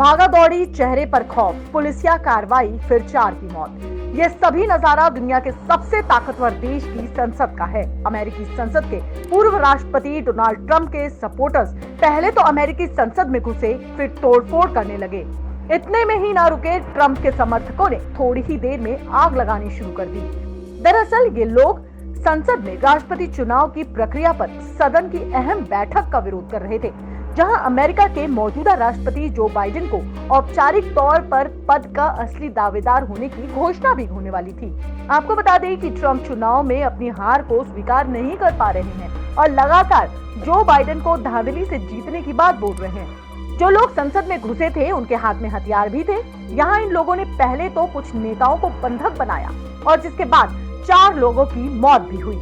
भागा दौड़ी, चेहरे पर खौफ, पुलिसिया कार्रवाई, फिर 4 की मौत। ये सभी नजारा दुनिया के सबसे ताकतवर देश की संसद का है। अमेरिकी संसद के पूर्व राष्ट्रपति डोनाल्ड ट्रंप के सपोर्टर्स पहले तो अमेरिकी संसद में घुसे, फिर तोड़फोड़ करने लगे। इतने में ही ना रुके, ट्रंप के समर्थकों ने थोड़ी ही देर में आग लगानी शुरू कर दी। दरअसल ये लोग संसद में राष्ट्रपति चुनाव की प्रक्रिया पर सदन की अहम बैठक का विरोध कर रहे थे, जहां अमेरिका के मौजूदा राष्ट्रपति जो बाइडेन को औपचारिक तौर पर पद का असली दावेदार होने की घोषणा भी होने वाली थी। आपको बता दें कि ट्रंप चुनाव में अपनी हार को स्वीकार नहीं कर पा रहे हैं और लगातार जो बाइडेन को धांधली से जीतने की बात बोल रहे हैं। जो लोग संसद में घुसे थे उनके हाथ में हथियार भी थे। यहाँ इन लोगों ने पहले तो कुछ नेताओं को बंधक बनाया और जिसके बाद 4 लोगों की मौत भी हुई।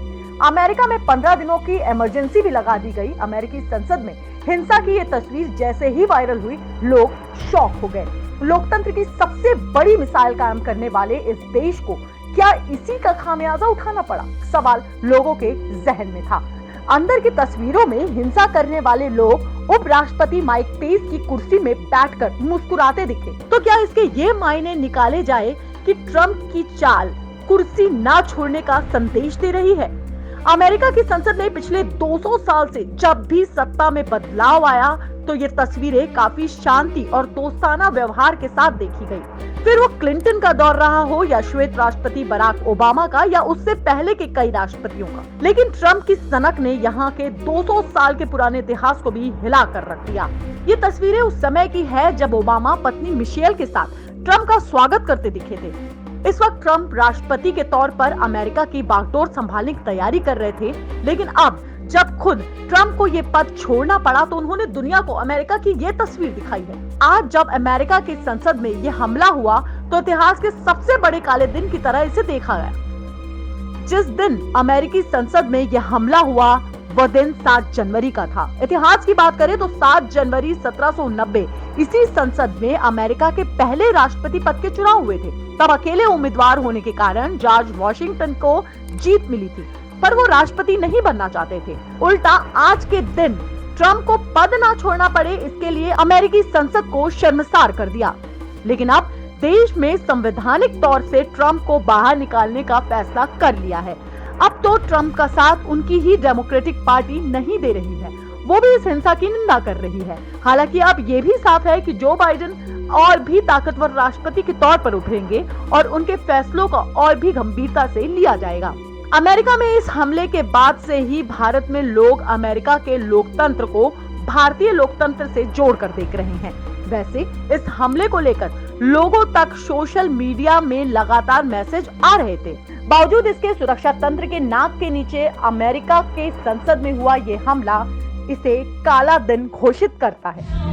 अमेरिका में 15 दिनों की इमरजेंसी भी लगा दी गई। अमेरिकी संसद में हिंसा की ये तस्वीर जैसे ही वायरल हुई, लोग शॉक हो गए। लोकतंत्र की सबसे बड़ी मिसाल कायम करने वाले इस देश को क्या इसी का खामियाजा उठाना पड़ा? सवाल लोगों के जहन में था। अंदर की तस्वीरों में हिंसा करने वाले लोग उपराष्ट्रपति माइक पेंस की कुर्सी में बैठकर मुस्कुराते दिखे। तो क्या इसके ये मायने निकाले जाए कि ट्रंप की चाल कुर्सी ना छोड़ने का संदेश दे रही है? अमेरिका की संसद में पिछले 200 साल से जब भी सत्ता में बदलाव आया तो ये तस्वीरें काफी शांति और दोस्ताना व्यवहार के साथ देखी गई। फिर वो क्लिंटन का दौर रहा हो या श्वेत राष्ट्रपति बराक ओबामा का या उससे पहले के कई राष्ट्रपतियों का। लेकिन ट्रंप की सनक ने यहाँ के 200 साल के पुराने इतिहास को भी हिला कर रख दिया। ये तस्वीरें उस समय की है जब ओबामा पत्नी मिशेल के साथ ट्रंप का स्वागत करते दिखे थे। इस वक्त ट्रंप राष्ट्रपति के तौर पर अमेरिका की बागडोर संभालने की तैयारी कर रहे थे, लेकिन अब जब खुद ट्रंप को ये पद छोड़ना पड़ा तो उन्होंने दुनिया को अमेरिका की ये तस्वीर दिखाई है। आज जब अमेरिका की संसद में ये हमला हुआ तो इतिहास के सबसे बड़े काले दिन की तरह इसे देखा गया। जिस दिन अमेरिकी संसद में ये हमला हुआ वह दिन 7 जनवरी का था। इतिहास की बात करें तो 7 जनवरी 1790 इसी संसद में अमेरिका के पहले राष्ट्रपति पद के चुनाव हुए थे। तब अकेले उम्मीदवार होने के कारण जॉर्ज वॉशिंगटन को जीत मिली थी, पर वो राष्ट्रपति नहीं बनना चाहते थे। उल्टा आज के दिन ट्रंप को पद ना छोड़ना पड़े, इसके लिए अमेरिकी संसद को शर्मसार कर दिया। लेकिन अब देश में संवैधानिक तौर से ट्रंप को बाहर निकालने का फैसला कर लिया है। अब तो ट्रंप का साथ उनकी ही डेमोक्रेटिक पार्टी नहीं दे रही है, वो भी इस हिंसा की निंदा कर रही है। हालांकि अब ये भी साफ है कि जो बाइडेन और भी ताकतवर राष्ट्रपति के तौर पर उभरेंगे और उनके फैसलों का और भी गंभीरता से लिया जाएगा। अमेरिका में इस हमले के बाद से ही भारत में लोग अमेरिका के लोकतंत्र को भारतीय लोकतंत्र से जोड़कर देख रहे हैं। वैसे इस हमले को लेकर लोगों तक सोशल मीडिया में लगातार मैसेज आ रहे थे। बावजूद इसके सुरक्षा तंत्र के नाक के नीचे अमेरिका के संसद में हुआ ये हमला इसे काला दिन घोषित करता है।